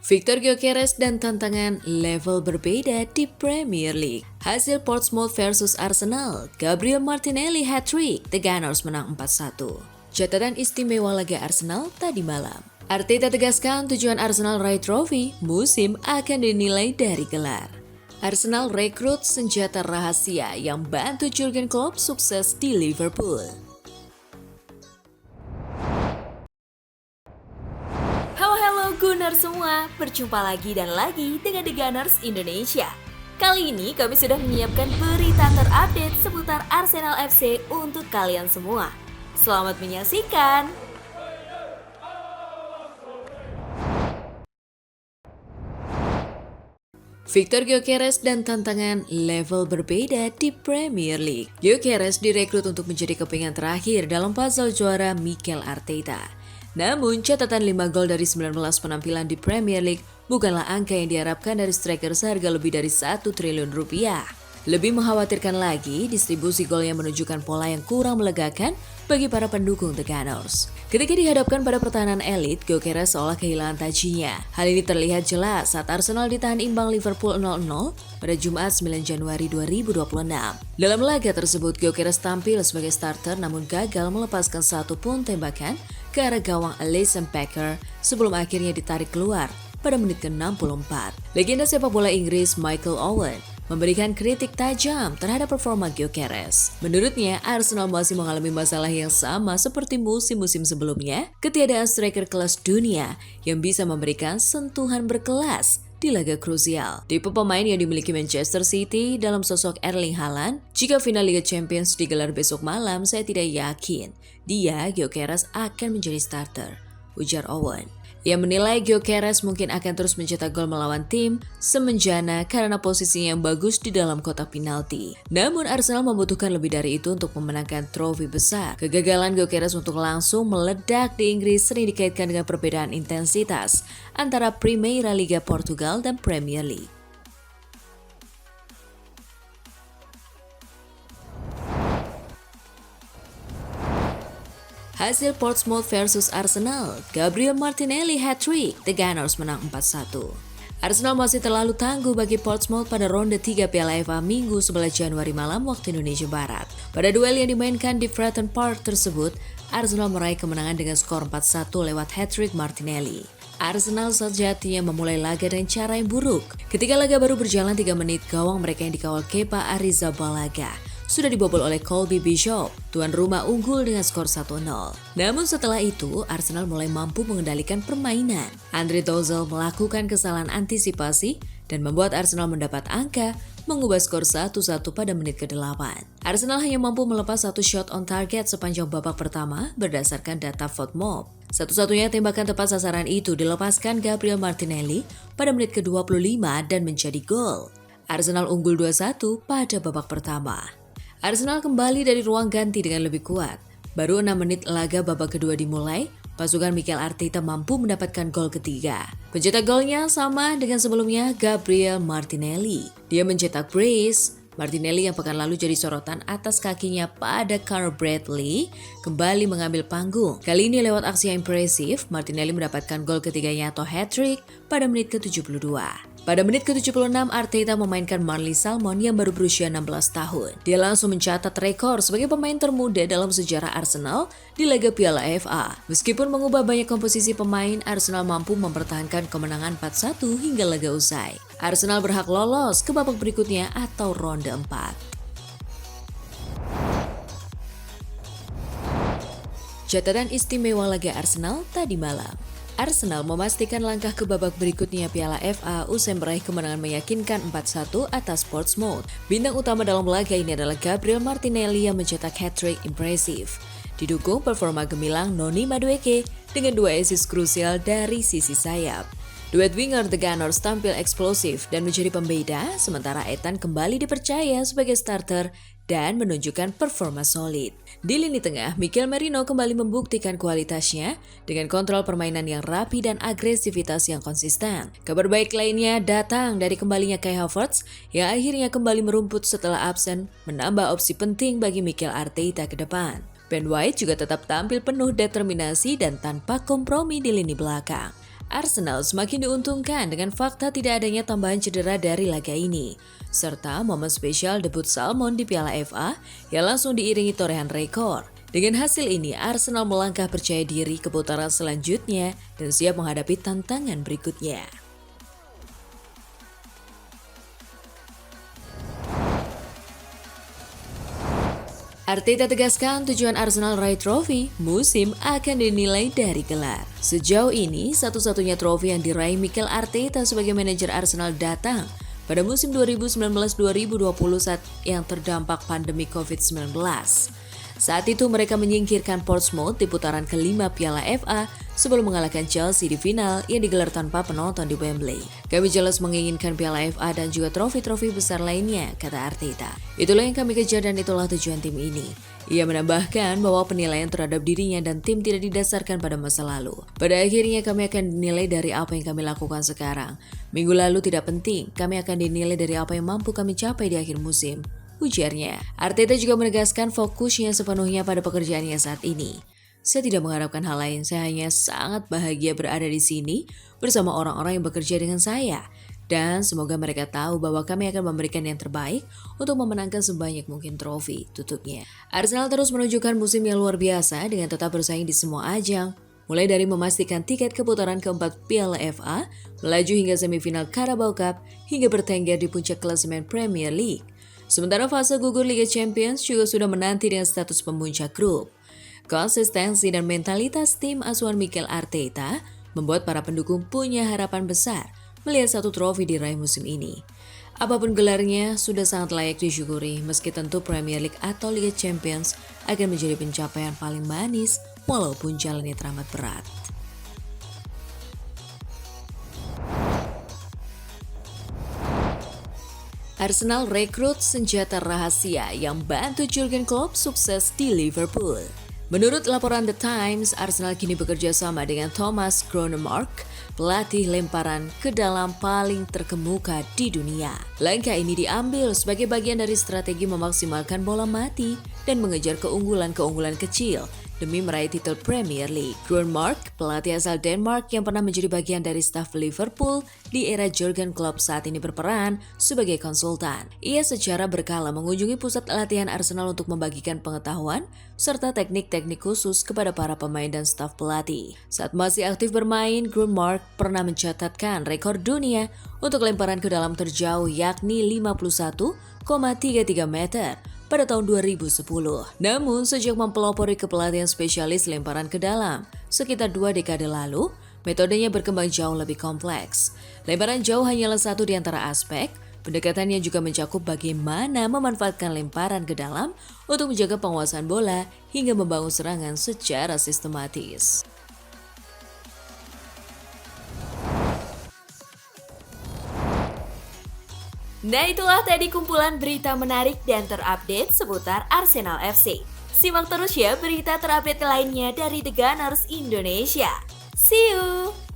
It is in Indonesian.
Victor Gyökeres dan tantangan level berbeda di Premier League. Hasil Portsmouth versus Arsenal, Gabriel Martinelli hat-trick, The Gunners menang 4-1. Catatan istimewa laga Arsenal tadi malam. Arteta tegaskan tujuan Arsenal raih trofi musim akan dinilai dari gelar. Arsenal rekrut senjata rahasia yang bantu Jurgen Klopp sukses di Liverpool. Halo Gunners semua, berjumpa lagi dan lagi dengan The Gunners Indonesia. Kali ini kami sudah menyiapkan berita terupdate seputar Arsenal FC untuk kalian semua. Selamat menyaksikan! Victor Gyökeres dan tantangan level berbeda di Premier League. Gyökeres direkrut untuk menjadi kepingan terakhir dalam puzzle juara Mikel Arteta. Namun, catatan 5 gol dari 19 penampilan di Premier League bukanlah angka yang diharapkan dari striker seharga lebih dari 1 triliun rupiah. Lebih mengkhawatirkan lagi, distribusi gol yang menunjukkan pola yang kurang melegakan bagi para pendukung The Gunners. Ketika dihadapkan pada pertahanan elit, Gyökeres seolah kehilangan tajinya. Hal ini terlihat jelas saat Arsenal ditahan imbang Liverpool 0-0 pada Jumat 9 Januari 2026. Dalam laga tersebut, Gyökeres tampil sebagai starter namun gagal melepaskan satu pun tembakan ke arah gawang Alisson Becker sebelum akhirnya ditarik keluar pada menit ke-64. Legenda sepak bola Inggris Michael Owen memberikan kritik tajam terhadap performa Gyökeres. Menurutnya, Arsenal masih mengalami masalah yang sama seperti musim-musim sebelumnya, ketiadaan striker kelas dunia yang bisa memberikan sentuhan berkelas di laga krusial. Tipe pemain yang dimiliki Manchester City dalam sosok Erling Haaland, jika final Liga Champions digelar besok malam, saya tidak yakin dia, Gyökeres, akan menjadi starter, ujar Owen. Ia menilai Gyökeres mungkin akan terus mencetak gol melawan tim semenjana karena posisinya yang bagus di dalam kotak penalti. Namun Arsenal membutuhkan lebih dari itu untuk memenangkan trofi besar. Kegagalan Gyökeres untuk langsung meledak di Inggris sering dikaitkan dengan perbedaan intensitas antara Primeira Liga Portugal dan Premier League. Hasil Portsmouth versus Arsenal, Gabriel Martinelli hat-trick, The Gunners menang 4-1. Arsenal masih terlalu tangguh bagi Portsmouth pada ronde 3 Piala FA Minggu 11 Januari malam waktu Indonesia Barat. Pada duel yang dimainkan di Fratton Park tersebut, Arsenal meraih kemenangan dengan skor 4-1 lewat hat-trick Martinelli. Arsenal sejatinya memulai laga dengan cara yang buruk. Ketika laga baru berjalan 3 menit, gawang mereka yang dikawal Kepa Arrizabalaga sudah dibobol oleh Colby Bishop, tuan rumah unggul dengan skor 1-0. Namun setelah itu, Arsenal mulai mampu mengendalikan permainan. Andre Tozel melakukan kesalahan antisipasi dan membuat Arsenal mendapat angka, mengubah skor 1-1 pada menit ke-8. Arsenal hanya mampu melepas satu shot on target sepanjang babak pertama berdasarkan data FotMob. Satu-satunya tembakan tepat sasaran itu dilepaskan Gabriel Martinelli pada menit ke-25 dan menjadi gol. Arsenal unggul 2-1 pada babak pertama. Arsenal kembali dari ruang ganti dengan lebih kuat. Baru 6 menit laga babak kedua dimulai, pasukan Mikel Arteta mampu mendapatkan gol ketiga. Pencetak golnya sama dengan sebelumnya, Gabriel Martinelli. Dia mencetak brace. Martinelli yang pekan lalu jadi sorotan atas kakinya pada Conor Bradley kembali mengambil panggung. Kali ini lewat aksi yang impresif, Martinelli mendapatkan gol ketiganya atau hat-trick pada menit ke-72. Pada menit ke-76, Arteta memainkan Marley Salmon yang baru berusia 16 tahun. Dia langsung mencatat rekor sebagai pemain termuda dalam sejarah Arsenal di laga Piala FA. Meskipun mengubah banyak komposisi pemain, Arsenal mampu mempertahankan kemenangan 4-1 hingga laga usai. Arsenal berhak lolos ke babak berikutnya atau ronde 4. Catatan istimewa laga Arsenal tadi malam. Arsenal memastikan langkah ke babak berikutnya Piala FA usai meraih kemenangan meyakinkan 4-1 atas Portsmouth. Bintang utama dalam laga ini adalah Gabriel Martinelli yang mencetak hat-trick impresif. Didukung performa gemilang Noni Madueke dengan 2 assist krusial dari sisi sayap. Duet winger The Gunners tampil eksplosif dan menjadi pembeda, sementara Ethan kembali dipercaya sebagai starter dan menunjukkan performa solid. Di lini tengah, Mikel Merino kembali membuktikan kualitasnya dengan kontrol permainan yang rapi dan agresivitas yang konsisten. Kabar baik lainnya datang dari kembalinya Kai Havertz yang akhirnya kembali merumput setelah absen, menambah opsi penting bagi Mikel Arteta ke depan. Ben White juga tetap tampil penuh determinasi dan tanpa kompromi di lini belakang. Arsenal semakin diuntungkan dengan fakta tidak adanya tambahan cedera dari laga ini, serta momen spesial debut Salmon di Piala FA yang langsung diiringi torehan rekor. Dengan hasil ini, Arsenal melangkah percaya diri ke putaran selanjutnya dan siap menghadapi tantangan berikutnya. Arteta tegaskan tujuan Arsenal raih trofi musim akan dinilai dari gelar. Sejauh ini, satu-satunya trofi yang diraih Mikel Arteta sebagai manajer Arsenal datang pada musim 2019-2020 saat yang terdampak pandemi COVID-19. Saat itu mereka menyingkirkan Portsmouth di putaran kelima Piala FA sebelum mengalahkan Chelsea di final yang digelar tanpa penonton di Wembley. Kami jelas menginginkan Piala FA dan juga trofi-trofi besar lainnya, kata Arteta. Itulah yang kami kejar dan itulah tujuan tim ini. Ia menambahkan bahwa penilaian terhadap dirinya dan tim tidak didasarkan pada masa lalu. Pada akhirnya kami akan dinilai dari apa yang kami lakukan sekarang. Minggu lalu tidak penting, kami akan dinilai dari apa yang mampu kami capai di akhir musim, ujarnya. Arteta juga menegaskan fokusnya sepenuhnya pada pekerjaannya saat ini. Saya tidak mengharapkan hal lain, saya hanya sangat bahagia berada di sini bersama orang-orang yang bekerja dengan saya. Dan semoga mereka tahu bahwa kami akan memberikan yang terbaik untuk memenangkan sebanyak mungkin trofi, tutupnya. Arsenal terus menunjukkan musim yang luar biasa dengan tetap bersaing di semua ajang. Mulai dari memastikan tiket ke putaran keempat Piala FA, melaju hingga semifinal Carabao Cup, hingga bertengger di puncak klasemen Premier League. Sementara fase gugur Liga Champions juga sudah menanti dengan status pemuncak grup. Konsistensi dan mentalitas tim asuhan Mikel Arteta membuat para pendukung punya harapan besar melihat satu trofi diraih musim ini. Apapun gelarnya sudah sangat layak disyukuri, meski tentu Premier League atau Liga Champions akan menjadi pencapaian paling manis walaupun jalannya teramat berat. Arsenal rekrut senjata rahasia yang bantu Jurgen Klopp sukses di Liverpool. Menurut laporan The Times, Arsenal kini bekerja sama dengan Thomas Kronemark, pelatih lemparan ke dalam paling terkemuka di dunia. Langkah ini diambil sebagai bagian dari strategi memaksimalkan bola mati dan mengejar keunggulan-keunggulan kecil demi meraih titel Premier League. Kronemark, pelatih asal Denmark yang pernah menjadi bagian dari staf Liverpool di era Jurgen Klopp, saat ini berperan sebagai konsultan. Ia secara berkala mengunjungi pusat latihan Arsenal untuk membagikan pengetahuan serta teknik-teknik khusus kepada para pemain dan staf pelatih. Saat masih aktif bermain, Kronemark pernah mencatatkan rekor dunia untuk lemparan ke dalam terjauh yakni 51,33 meter pada tahun 2010. Namun, sejak mempelopori kepelatihan spesialis lemparan ke dalam sekitar 2 dekade lalu, metodenya berkembang jauh lebih kompleks. Lemparan jauh hanyalah satu di antara aspek. Pendekatannya juga mencakup bagaimana memanfaatkan lemparan ke dalam untuk menjaga penguasaan bola hingga membangun serangan secara sistematis. Nah, itulah tadi kumpulan berita menarik dan terupdate seputar Arsenal FC. Simak terus ya berita terupdate lainnya dari The Gunners Indonesia. See you!